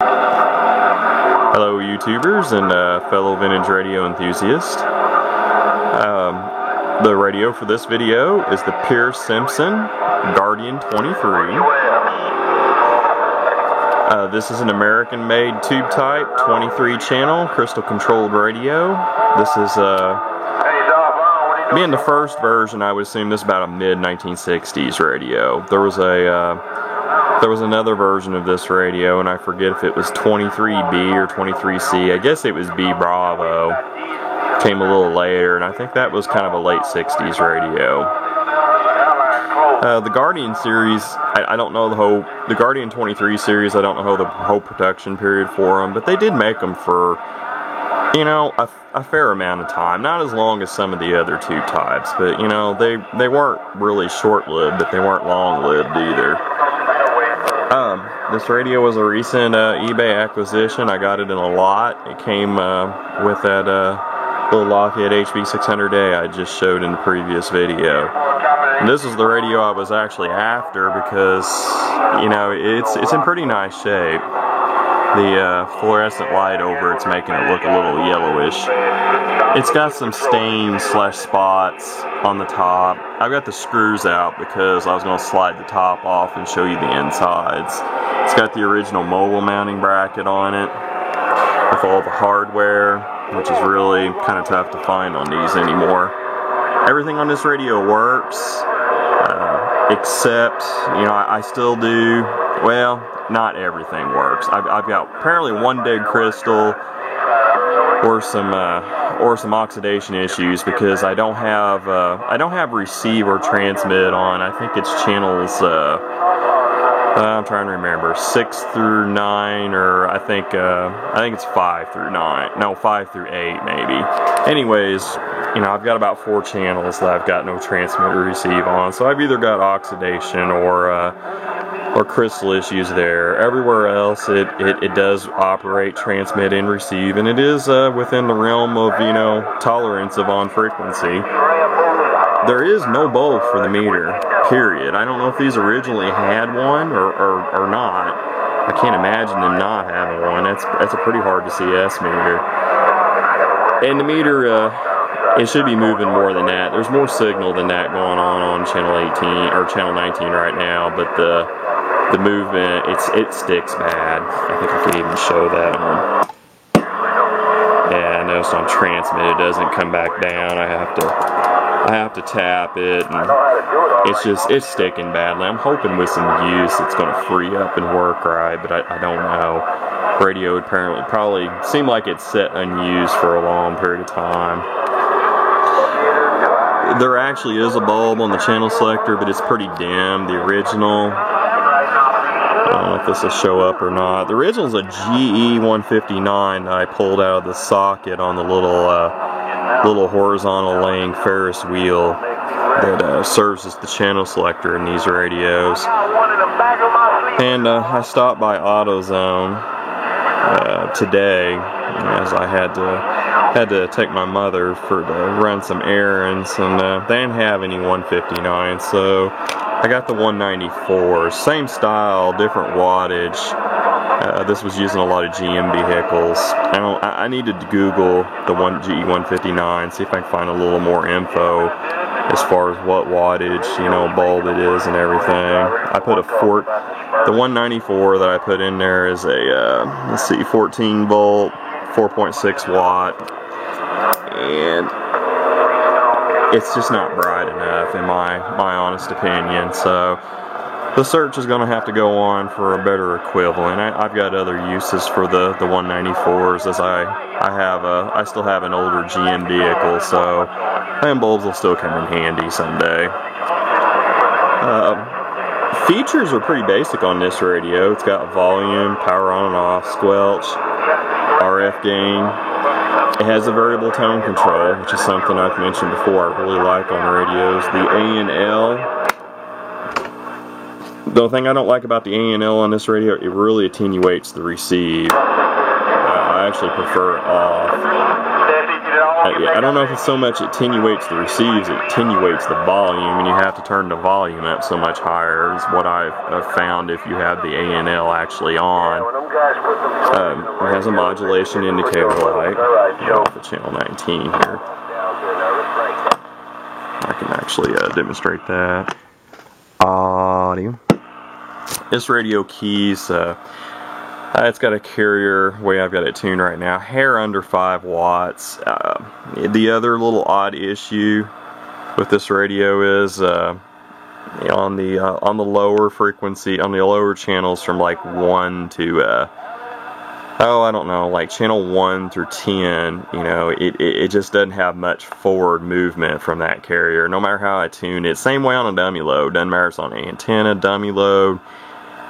Hello YouTubers and fellow vintage radio enthusiasts. The radio for this video is the Pierce Simpson Guardian 23. This is an American-made tube type 23 channel crystal controlled radio. This is being the first version. I would assume this is about a mid 1960s radio. There was another version of this radio, and I forget if it was 23B or 23C. I guess it was B Bravo. Came a little later, and I think that was kind of a late 60s radio. The Guardian series, I don't know the Guardian 23 series, I don't know the whole production period for them, but they did make them for, you know, a fair amount of time. Not as long as some of the other tube types, but, you know, they weren't really short-lived, but they weren't long-lived either. This radio was a recent eBay acquisition. I got it in a lot. It came with that little Lockheed HB600A I just showed in the previous video. And this is the radio I was actually after because, you know, it's in pretty nice shape. The fluorescent light over it's making it look a little yellowish. It's got some stains / spots on the top. I've got the screws out because I was going to slide the top off and show you the insides. It's got the original mobile mounting bracket on it with all the hardware, which is really kind of tough to find on these anymore. Everything on this radio works, except, you know, I still do, well, not everything works. I've got apparently one dead crystal or some oxidation issues because I don't have receive or transmit on. I think it's channels I'm trying to remember 6 through 9, or I think it's 5 through 9. No, 5 through 8 maybe. Anyways, you know, I've got about 4 channels that I've got no transmit or receive on, so I've either got oxidation or crystal issues there. Everywhere else it does operate, transmit, and receive, and it is within the realm of, you know, tolerance of on frequency. There is no bulb for the meter, period. I don't know if these originally had one or not. I can't imagine them not having one. That's a pretty hard to see S meter. And the meter, it should be moving more than that. There's more signal than that going on channel 18 or channel 19 right now, but the movement, it sticks bad. I think I can even show that on. Yeah, I noticed on transmit it doesn't come back down. I have to tap it, and it's sticking badly. I'm hoping with some use it's going to free up and work right, but I don't know. Radio apparently probably seemed like it's set unused for a long period of time. There actually is a bulb on the channel selector, but it's pretty dim. The original, I don't know if this will show up or not. The original is a GE159 that I pulled out of the socket on the little horizontal laying Ferris wheel that serves as the channel selector in these radios. And I stopped by AutoZone today, as I had to take my mother to run some errands, and they didn't have any 159, so I got the 194. Same style, different wattage. This was using a lot of GM vehicles. I needed to Google the GE159, see if I can find a little more info as far as what wattage, you know, bulb it is and everything. I put the 194 that I put in there is a, let's see, 14 volt, 4.6 watt, and it's just not bright enough in my honest opinion. So the search is going to have to go on for a better equivalent. I've got other uses for the 194s, as I still have an older GM vehicle, so them bulbs will still come in handy someday. Features are pretty basic on this radio. It's got volume, power on and off, squelch, RF gain. It has a variable tone control, which is something I've mentioned before I really like on radios. The A&L. The only thing I don't like about the A&L on this radio, it really attenuates the receive. I actually prefer it off. I don't know if it's so much attenuates the receives, it attenuates the volume, and you have to turn the volume up so much higher, is what I've found if you have the A&L actually on. It has a modulation indicator light off of channel 19 here. I can actually demonstrate that. Audio. This radio keys, it's got a carrier, way I've got it tuned right now, hair under 5 watts. The other little odd issue with this radio is on the lower frequency, on the lower channels from like 1 to I don't know, like channel 1 through 10, you know, it just doesn't have much forward movement from that carrier, no matter how I tune it. Same way on a dummy load, doesn't matter if it's on an antenna, dummy load,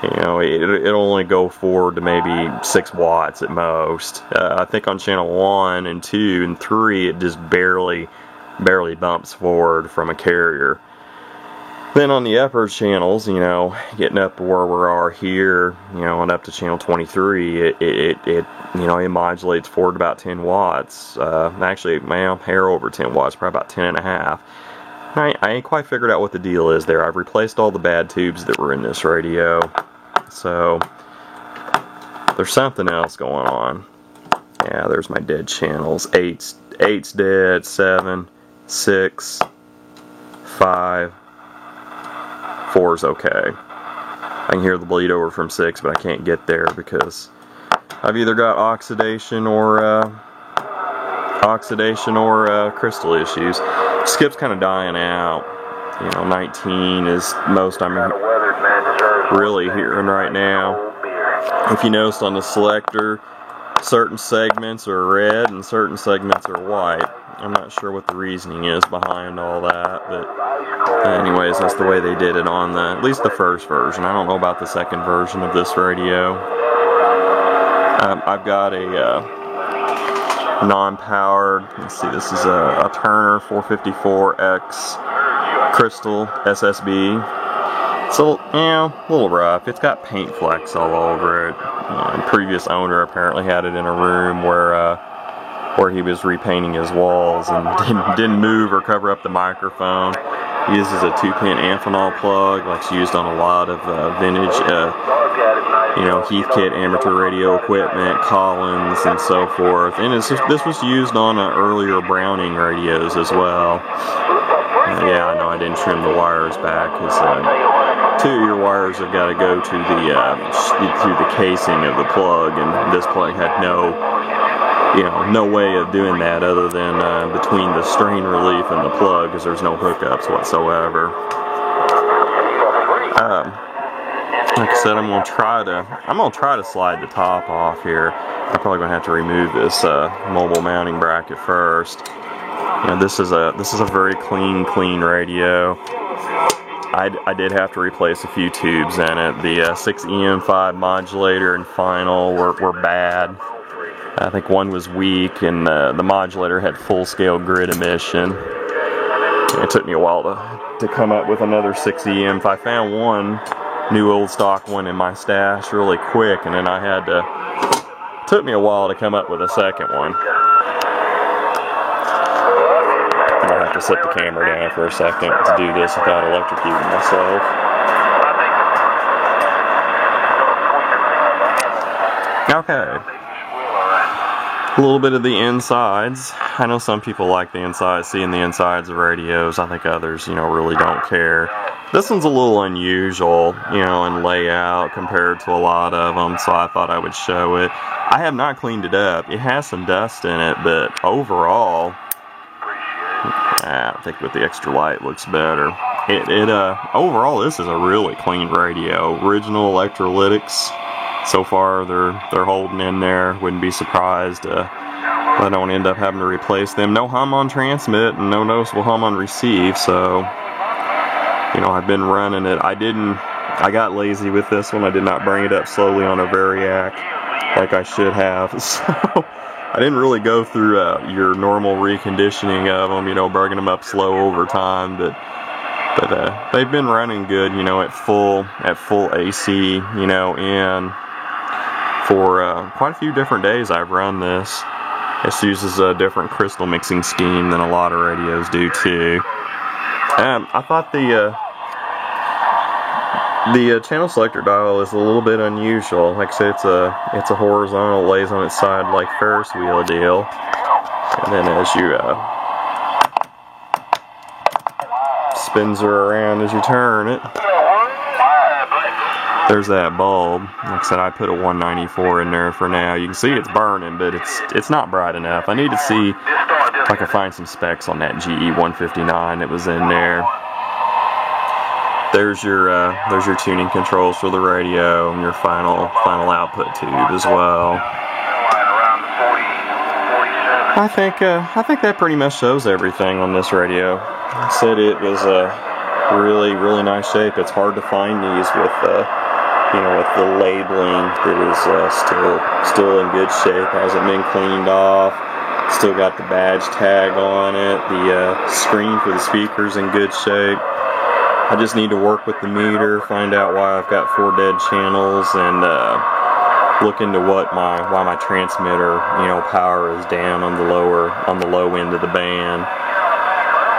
you know, it'll only go forward to maybe 6 watts at most. I think on channel 1 and 2 and 3, it just barely bumps forward from a carrier. Then on the upper channels, you know, getting up to where we are here, you know, and up to channel 23, it modulates forward about 10 watts. Actually, man, hair over 10 watts, probably about 10 and a half. I ain't quite figured out what the deal is there. I've replaced all the bad tubes that were in this radio, so there's something else going on. Yeah, there's my dead channels. 8's dead, 7, 6, 5. 4's okay. I can hear the bleed over from 6, but I can't get there because I've either got oxidation or crystal issues. Skip's kind of dying out. You know, 19 is most I'm really hearing right now. If you noticed on the selector, certain segments are red and certain segments are white. I'm not sure what the reasoning is behind all that, but anyways, that's the way they did it on at least the first version. I don't know about the second version of this radio. I've got a non-powered, let's see, this is a Turner 454X Crystal SSB. It's a little rough. It's got paint flecks all over it. The previous owner apparently had it in a room where he was repainting his walls and didn't move or cover up the microphone. He uses a 2-pin Amphenol plug, like it's used on a lot of vintage, Heathkit amateur radio equipment, Collins, and so forth. And this was used on earlier Browning radios as well. Yeah, I know I didn't trim the wires back because 2 of your wires have got to go to the casing of the plug, and this plug had no way of doing that other than between the strain relief and the plug, because there's no hookups whatsoever. Like I said, I'm gonna try to slide the top off here. I'm probably gonna have to remove this mobile mounting bracket first. You know, this is a very clean radio. I did have to replace a few tubes in it. The 6EM5 modulator and final were bad. I think one was weak, and the modulator had full-scale grid emission. It took me a while to come up with another 6EM. I found one new old stock one in my stash really quick, and then it took me a while to come up with a second one. I'll have to set the camera down for a second to do this without electrocuting myself. Okay. A little bit of the insides. I know some people like the insides, seeing the insides of radios. I think others, really don't care. This one's a little unusual, in layout compared to a lot of them, so I thought I would show it. I have not cleaned it up. It has some dust in it, but overall, I think with the extra light looks better. Overall, this is a really clean radio. Original electrolytics. So far, they're holding in there. Wouldn't be surprised if I don't end up having to replace them. No hum on transmit and no noticeable hum on receive. So, I've been running it. I got lazy with this one. I did not bring it up slowly on a Variac like I should have. So I didn't really go through your normal reconditioning of them. Bringing them up slow over time, but they've been running good. At full AC. In. For quite a few different days I've run this. This uses a different crystal mixing scheme than a lot of radios do too. I thought The channel selector dial is a little bit unusual. Like I said, it's a horizontal, lays on its side like Ferris wheel deal. And then as you spins her around as you turn it, there's that bulb. Like I said, I put a 194 in there for now. You can see it's burning, but it's not bright enough. I need to see if I can find some specs on that GE 159 that was in there. There's your tuning controls for the radio and your final output tube as well. I think that pretty much shows everything on this radio. I said it was a really nice shape. It's hard to find these with with the labeling that is still in good shape. Hasn't been cleaned off. Still got the badge tag on it. The screen for the speakers in good shape. I just need to work with the meter, find out why I've got 4 dead channels, and look into why my transmitter, power is down on the low end of the band.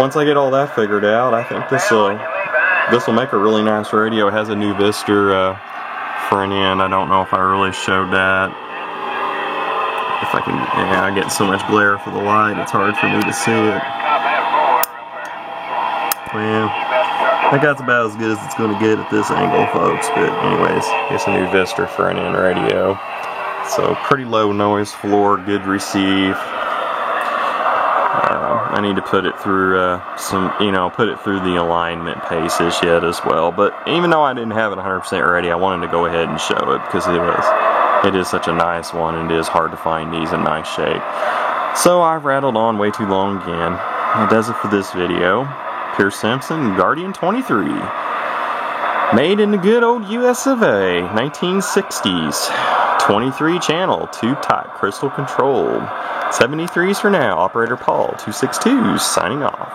Once I get all that figured out, I think this will make a really nice radio. It has a new Vister front end. I don't know if I really showed that. If I can, I get so much glare for the light, it's hard for me to see it. Well, I think that's about as good as it's going to get at this angle, folks. But anyways, it's a new Vister front end radio. So pretty low noise floor, good receive. I need to put it through put it through the alignment paces yet as well. But even though I didn't have it 100% ready, I wanted to go ahead and show it because it is such a nice one, and it is hard to find these in nice shape. So I've rattled on way too long again. That does it for this video. Pierce Simpson, Guardian 23. Made in the good old US of A, 1960s. 23 channel, tube type, crystal controlled. 73s for now. Operator Paul, 262, signing off.